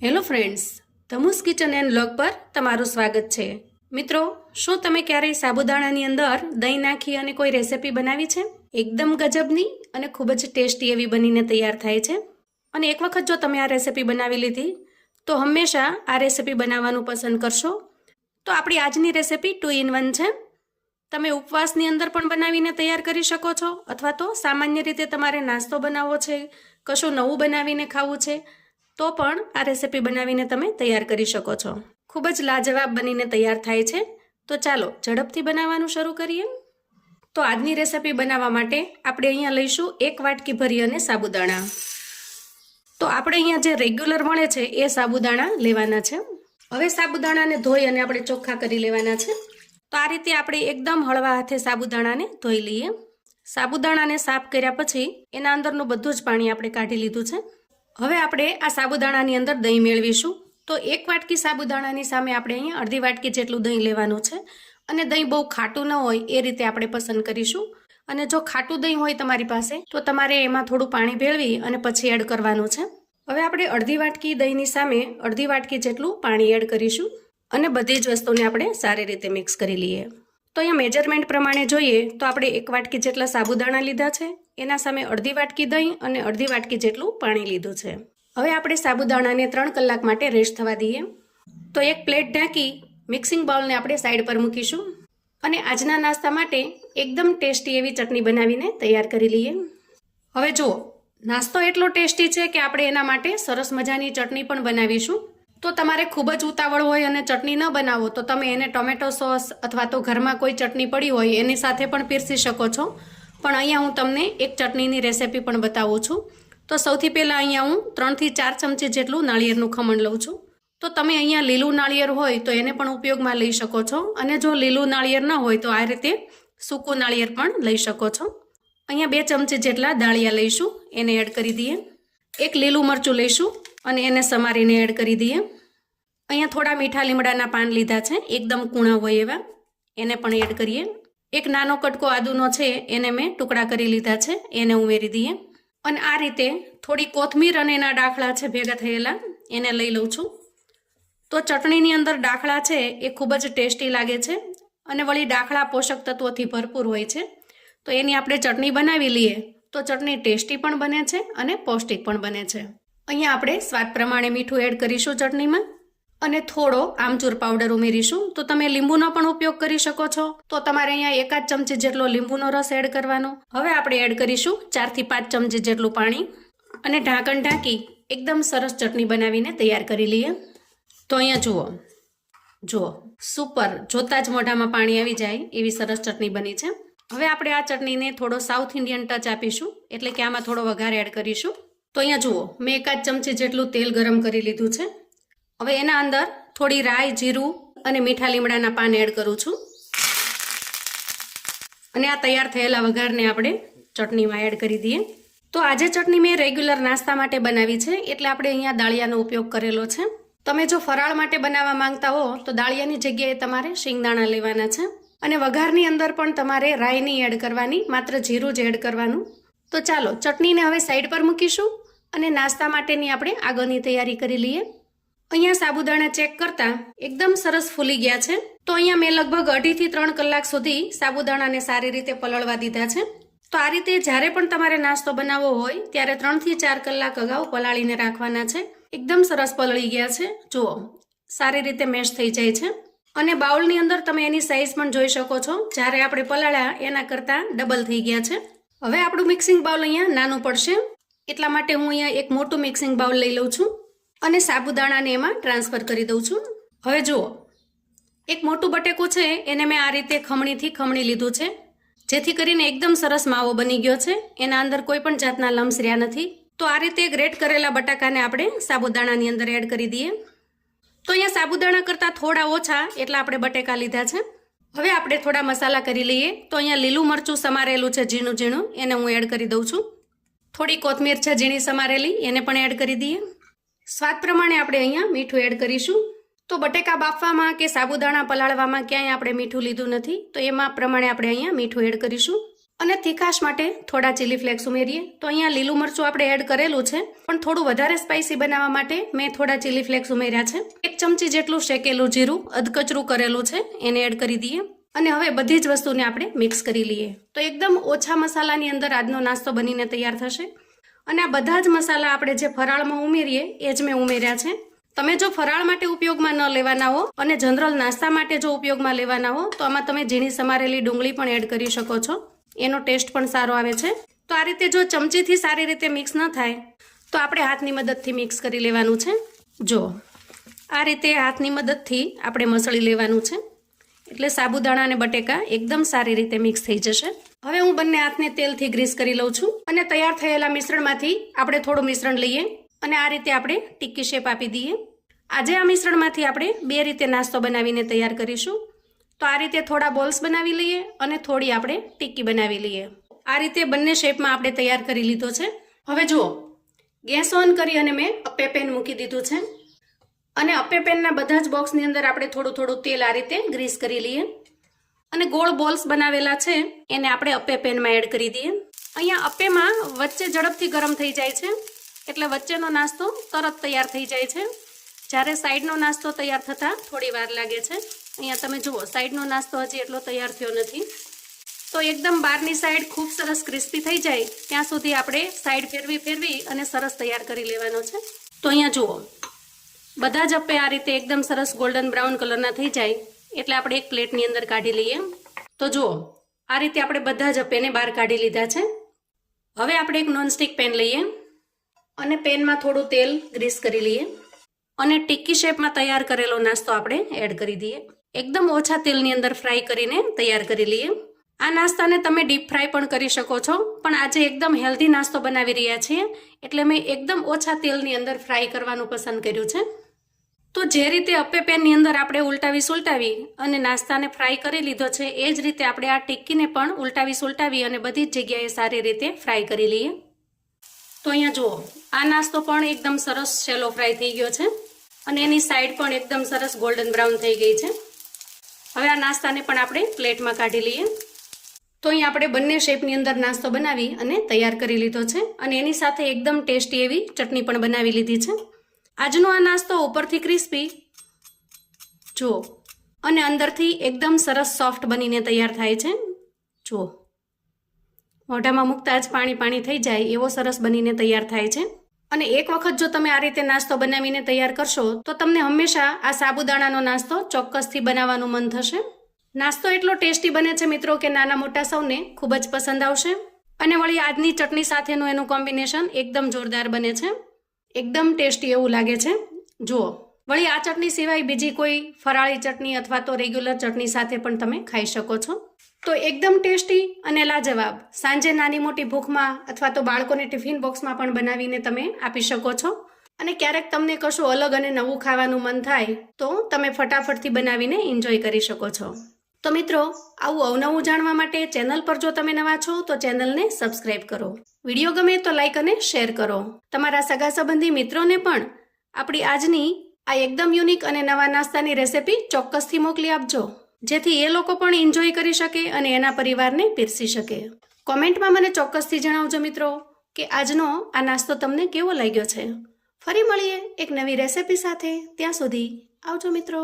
Hello friends, ધમુસ kitchen and vlog પર તમારું સ્વાગત છે। મિત્રો, શું તમે ક્યારેય સાબુદાણાની અંદર દહીં નાખી અને કોઈ રેસિપી બનાવી છે? એકદમ ગજબની અને ખૂબ જ ટેસ્ટી એવી બનીને તૈયાર થાય છે। અને એક વખત જો તમે આ રેસિપી બનાવી લીધી તો હંમેશા આ રેસિપી બનાવવાનું પસંદ કરશો। તો આપણી આજની રેસિપી 2 in 1 છે। તમે ઉપવાસની અંદર પણ બનાવીને તૈયાર કરી શકો છો, અથવા તો સામાન્ય રીતે તમારે નાસ્તો બનાવવો છે, કશું નવું બનાવીને ખાવું છે તો પણ આ રેસિપી બનાવીને તમે તૈયાર કરી શકો છો। ખૂબ જ લાજવાબ બનીને તૈયાર થાય છે। તો ચાલો ઝડપથી બનાવવાનું શરૂ કરીએ। તો આજની રેસિપી બનાવવા માટે આપણે અહીંયા લઈશું 1 વાટકી ભરી અને સાબુદાણા। તો આપણે અહીંયા જે રેગ્યુલર મળે છે એ સાબુદાણા લેવાના છે। હવે સાબુદાણાને ધોઈ અને આપણે ચોખ્ખા કરી લેવાના છે। તો આ રીતે આપણે એકદમ હળવા હાથે સાબુદાણાને ધોઈ લઈએ। સાબુદાણાને સાફ કર્યા પછી એના અંદરનું બધું જ પાણી આપણે કાઢી લીધું છે। હવે આપણે આ સાબુદાણાની અંદર દહીં મેળવીશું। તો 1 વાટકી સાબુદાણાની સામે આપણે અહીંયા અડધી વાટકી જેટલું દહીં લેવાનું છે। અને દહીં બહુ ખાટું ન હોય એ રીતે આપણે પસંદ કરીશું। અને જો ખાટું દહીં હોય તમારી પાસે તો તમારે એમાં થોડું પાણી ભેળવી અને પછી એડ કરવાનું છે। હવે આપણે અડધી વાટકી દહીંની સામે અડધી વાટકી જેટલું પાણી એડ કરીશું અને બધી જ વસ્તુને આપણે સારી રીતે મિક્સ કરી લઈએ। તો અહીંયા મેજરમેન્ટ પ્રમાણે જોઈએ તો આપણે 1 વાટકી જેટલા સાબુદાણા લીધા છે, એના સામે અડધી વાટકી દહીં અને અડધી વાટકી જેટલું પાણી લીધું છે। હવે આપણે સાબુદાણાને 3 કલાક માટે રેસ્ટ થવા દઈએ। તો એક પ્લેટ ઢાંકી મિક્સિંગ બાઉલને આપણે સાઈડ પર મૂકીશું અને આજના નાસ્તા માટે એકદમ ટેસ્ટી એવી ચટણી બનાવીને તૈયાર કરી લઈએ। હવે જુઓ, નાસ્તો એટલો ટેસ્ટી છે કે આપણે એના માટે સરસ મજાની ચટણી પણ બનાવીશું। તો તમારે ખૂબ જ ઉતાવળ હોય અને ચટણી ન બનાવો તો તમે એને ટોમેટો સોસ અથવા તો ઘરમાં કોઈ ચટણી પડી હોય એની સાથે પણ પીરસી શકો છો। પણ અહીંયા હું તમને એક ચટણીની રેસિપી પણ બતાવું છું। તો સૌથી પહેલાં અહીંયા હું 3 થી 4 ચમચી જેટલું નાળિયેરનું ખમણ લઉં છું। તો તમે અહીંયા લીલું નાળિયેર હોય તો એને પણ ઉપયોગમાં લઈ શકો છો, અને જો લીલું નાળિયેર ન હોય તો આ રીતે સૂકું નાળિયેર પણ લઈ શકો છો। અહીંયા 2 ચમચી જેટલા દાળિયા લઈશું, એને એડ કરી દઈએ। એક લીલું મરચું લઈશું અને એને સમારીને એડ કરી દઈએ। અહીંયા થોડા મીઠા લીમડાના પાન લીધા છે, એકદમ કૂણા હોય એવા, એને પણ એડ કરીએ। એક નાનો કટકો આદુનો છે એને મેં ટુકડા કરી લીધા છે, એને ઉમેરી દઈએ। અને આ રીતે થોડી કોથમીર અને એના ડાખલા છે ભેગા થયેલા, એને લઈ લઉં છું। તો ચટણીની અંદર ડાખલા છે એ ખૂબ જ ટેસ્ટી લાગે છે, અને વળી ડાખલા પોષક તત્વોથી ભરપૂર હોય છે। તો એની આપણે ચટણી બનાવી લઈએ તો ચટણી ટેસ્ટી પણ બને છે અને પૌષ્ટિક પણ બને છે। અહીંયા આપણે સ્વાદ પ્રમાણે મીઠું એડ કરીશું ચટણીમાં, અને થોડો આમચૂર પાવડર ઉમેરીશું। તો તમે લીંબુનો પણ ઉપયોગ કરી શકો છો। તો તમારે અહીંયા 1 ચમચી જેટલો લીંબુનો રસ એડ કરવાનો। હવે આપણે એડ કરીશું 4 થી 5 ચમચી જેટલું પાણી, અને ઢાંકણ ઢાંકી એકદમ સરસ ચટણી બનાવીને તૈયાર કરી લઈએ। તો અહીંયા જુઓ સુપર, જોતા જ મોઢામાં પાણી આવી જાય એવી સરસ ચટણી બની છે। હવે આપણે આ ચટણીને થોડો સાઉથ ઇન્ડિયન ટચ આપીશું, એટલે કે આમાં થોડો વઘાર એડ કરીશું। તો અહીંયા જુઓ, મેં 1 ચમચી જેટલું તેલ ગરમ કરી લીધું છે। હવે એના અંદર થોડી રાઈ, જીરું અને મીઠા લીમડાના પાન એડ કરું છું, અને આ તૈયાર થયેલા વઘારને આપણે ચટણીમાં એડ કરી દઈએ। તો આજે ચટણી મેં રેગ્યુલર નાસ્તા માટે બનાવી છે, એટલે આપણે અહીંયા દાળિયાનો ઉપયોગ કરેલો છે। તમે જો ફરાળ માટે બનાવવા માંગતા હો તો દાળિયાની જગ્યાએ તમારે શિંગદાણા લેવાના છે, અને વઘારની અંદર પણ તમારે રાઈ નહીં એડ કરવાની, માત્ર જીરું જ એડ કરવાનું। તો ચાલો ચટણીને હવે સાઈડ પર મૂકીશું અને નાસ્તા માટેની આપણે આગળની તૈયારી કરી લઈએ। અહીંયા સાબુદાણા ચેક કરતા એકદમ સરસ ફૂલી ગયા છે। તો અહીંયા મેં લગભગ 2.5 થી 3 કલાક સુધી સાબુદાણાને સારી રીતે પલળવા દીધા છે। તો આ રીતે જ્યારે પણ તમારે નાસ્તો બનાવવો હોય ત્યારે 3 થી 4 કલાક અગાઉ પલાળીને રાખવાના છે। એકદમ સરસ પલળી ગયા છે, જુઓ સારી રીતે મેશ થઈ જાય છે। અને બાઉલની અંદર તમે એની સાઈઝ પણ જોઈ શકો છો, જ્યારે આપણે પલાળ્યા એના કરતાં ડબલ થઈ ગયા છે। હવે આપણું મિક્સિંગ બાઉલ અહીંયા નાનું પડશે, એટલા માટે હું અહીંયા એક મોટું મિક્સિંગ બાઉલ લઈ લઉં છું અને સાબુદાણાને એમાં ટ્રાન્સફર કરી દઉં છું। હવે જુઓ, એક મોટું બટેકું છે એને મેં આ રીતે ખમણીથી ખમણી લીધું છે, જેથી કરીને એકદમ સરસ માવો બની ગયો છે, એના અંદર કોઈ પણ જાતના લમ્સ રહ્યા નથી। તો આ રીતે ગ્રેટ કરેલા બટાકાને આપણે સાબુદાણાની અંદર એડ કરી દઈએ। તો અહીંયા સાબુદાણા કરતાં થોડા ઓછા એટલા આપણે બટેકા લીધા છે। હવે આપણે થોડા મસાલા કરી લઈએ। તો અહીંયા લીલું મરચું સમારેલું છે ઝીણું ઝીણું, એને હું એડ કરી દઉં છું। થોડી કોથમીર છે ઝીણી સમારેલી, એને પણ એડ કરી દઈએ। સ્વાદ પ્રમાણે આપણે અહીંયા મીઠું એડ કરીશું। તો બટેકા બાફવામાં કે સાબુદાણા પલાળવામાં ક્યાંય આપણે મીઠું લીધું નથી, તો એમાં પ્રમાણે આપણે અહીંયા મીઠું એડ કરીશું। અને તીખાશ માટે થોડા ચીલી ફ્લેક્સ ઉમેરીએ. તો અહીંયા લીલું મરચું આપણે એડ કરેલું છે, પણ થોડું વધારે સ્પાઇસી બનાવવા માટે મેં થોડા ચીલી ફ્લેક્સ ઉમેર્યા છે. 1 ચમચી જેટલું શેકેલું જીરું અધકચરું કરેલું છે એને એડ કરી દઈએ. અને હવે બધી જ વસ્તુને આપણે મિક્સ કરી લઈએ. તો એકદમ ઓછા મસાલાની અંદર આજનો નાસ્તો બનીને તૈયાર થશે. અને આ બધા જ મસાલા આપણે જે ફરાળમાં ઉમેરીએ એ જ મેં ઉમેર્યા છે. તમે જો ફરાળ માટે ઉપયોગમાં ન લેવાના હો અને જનરલ નાસ્તા માટે જો ઉપયોગમાં લેવાના હો તો આમાં તમે ઝીણી સમારેલી ડુંગળી પણ એડ કરી શકો છો. એનો ટેસ્ટ પણ સારો આવે છે. તો આ રીતે જો ચમચીથી સારી રીતે મિક્સ ન થાય તો આપણે હાથની મદદથી મિક્સ કરી લેવાનું છે. જો આ રીતે હાથની મદદથી આપણે મસળી લેવાનું છે, એટલે સાબુદાણા અને બટેકા એકદમ સારી રીતે મિક્સ થઈ જશે. હવે હું બંને હાથને તેલથી ગ્રીસ કરી લઉં છું અને તૈયાર થયેલા મિશ્રણમાંથી આપણે થોડું મિશ્રણ લઈએ અને આ રીતે આપણે ટિક્કી શેપ આપી દઈએ. આજે આ મિશ્રણમાંથી આપણે 2 રીતે નાસ્તો બનાવીને તૈયાર કરીશું. તો આ રીતે થોડા બોલ્સ બનાવી લઈએ અને થોડી આપણે ટિક્કી બનાવી લઈએ. આ રીતે બંને શેપમાં આપણે તૈયાર કરી લીધો છે. હવે જુઓ, ગેસ ઓન કરી અને મેં અપ્પે પેન મૂકી દીધું છે અને અપ્પે પેનના બધા જ બોક્સની અંદર આપણે થોડું થોડું તેલ આ રીતે ગ્રીસ કરી લઈએ અને ગોળ બોલ્સ બનાવેલા છે એને આપણે અપ્પે પેનમાં એડ કરી દઈએ. અહીંયા અપ્પેમાં વચ્ચે ઝડપથી ગરમ થઈ જાય છે, એટલે વચ્ચેનો નાસ્તો તરત તૈયાર થઈ જાય છે, જ્યારે સાઈડનો નાસ્તો તૈયાર થતાં થોડી વાર લાગે છે. અહીંયા તમે જુઓ, સાઈડનો નાસ્તો હજી એટલો તૈયાર થયો નથી. તો એકદમ બહારની સાઈડ ખૂબ સરસ ક્રિસ્પી થઈ જાય ત્યાં સુધી આપણે સાઈડ ફેરવી અને સરસ તૈયાર કરી લેવાનો છે. તો અહીંયા જુઓ, બધા જ અપ્પે આ રીતે એકદમ સરસ ગોલ્ડન બ્રાઉન કલરના થઈ જાય એટલે આપણે એક પ્લેટની અંદર કાઢી લઈએ. તો જુઓ, આ રીતે આપણે બધા જ અપ્પેને બહાર કાઢી લીધા છે. હવે આપણે એક નોનસ્ટિક પેન લઈએ અને પેનમાં થોડું તેલ ગ્રીસ કરી લઈએ અને ટિક્કી શેપમાં તૈયાર કરેલો નાસ્તો આપણે એડ કરી દઈએ. એકદમ ઓછા તેલની અંદર ફ્રાય કરીને તૈયાર કરી લઈએ. આ નાસ્તાને તમે ડીપ ફ્રાય પણ કરી શકો છો, પણ આજે એકદમ હેલ્ધી નાસ્તો બનાવી રહ્યા છીએ એટલે મેં એકદમ ઓછા તેલની અંદર ફ્રાય કરવાનું પસંદ કર્યું છે. તો જે રીતે અપ્પે પેનની અંદર આપણે ઉલટાવી અને નાસ્તાને ફ્રાય કરી લીધો છે એ જ રીતે આપણે આ ટિક્કીને પણ ઉલટાવી અને બધી જ જગ્યાએ સારી રીતે ફ્રાય કરી લઈએ. તો અહીંયા જુઓ, આ નાસ્તો પણ એકદમ સરસ શેલો ફ્રાય થઈ ગયો છે અને એની સાઈડ પણ એકદમ સરસ ગોલ્ડન બ્રાઉન થઈ ગઈ છે. હવે આ નાસ્તાને પણ આપણે પ્લેટમાં કાઢી લઈએ. તો અહીં આપણે બંને શેપની અંદર નાસ્તો બનાવી અને તૈયાર કરી લીધો છે અને એની સાથે એકદમ ટેસ્ટી એવી ચટણી પણ બનાવી લીધી છે. આજનો આ નાસ્તો ઉપરથી ક્રિસ્પી જુઓ અને અંદરથી એકદમ સરસ સોફ્ટ બનીને તૈયાર થાય છે. જુઓ, મોઢામાં મૂકતા જ પાણી થઈ જાય એવો સરસ બનીને તૈયાર થાય છે. અને એક વખત જો તમે આ રીતે નાસ્તો બનાવીને તૈયાર કરશો તો તમને હંમેશા આ સાબુદાણાનો નાસ્તો ચોક્કસથી બનાવવાનું મન થશે. નાસ્તો એટલો ટેસ્ટી બને છે મિત્રો કે નાના મોટા સૌને ખૂબ જ પસંદ આવશે. અને વળી આજની ચટણી સાથેનું એનું કોમ્બિનેશન એકદમ જોરદાર બને છે, એકદમ ટેસ્ટી એવું લાગે છે. જુઓ, વળી આ ચટણી સિવાય બીજી કોઈ ફરાળી ચટણી અથવા તો રેગ્યુલર ચટણી સાથે પણ તમે ખાઈ શકો છો. તો એકદમ ટેસ્ટી અને લાજવાબ સાંજે નાની મોટી ભૂખમાં અથવા તો બાળકોને ટિફિન બોક્સમાં પણ બનાવીને તમે આપી શકો છો. અને ક્યારેક તમને કશું અલગ અને નવું ખાવાનું મન થાય તો તમે ફટાફટથી બનાવીને એન્જોય કરી શકો છો. તો મિત્રો, આવું અવનવું જાણવા માટે ચેનલ પર જો તમે નવા છો તો ચેનલને સબસ્ક્રાઇબ કરો. વિડીયો ગમે તો લાઈક અને શેર કરો. તમારા સગા સંબંધી મિત્રોને પણ આપણી આજની આ એકદમ યુનિક અને નવા નાસ્તાની રેસિપી ચોક્કસથી મોકલી આપજો, જેથી એ લોકો પણ એન્જોય કરી શકે અને એના પરિવારને પીરસી શકે. કોમેન્ટમાં મને ચોક્કસથી જણાવજો મિત્રો કે આજનો આ નાસ્તો તમને કેવો લાગ્યો છે. ફરી મળીએ એક નવી રેસિપી સાથે. ત્યાં સુધી આવજો મિત્રો.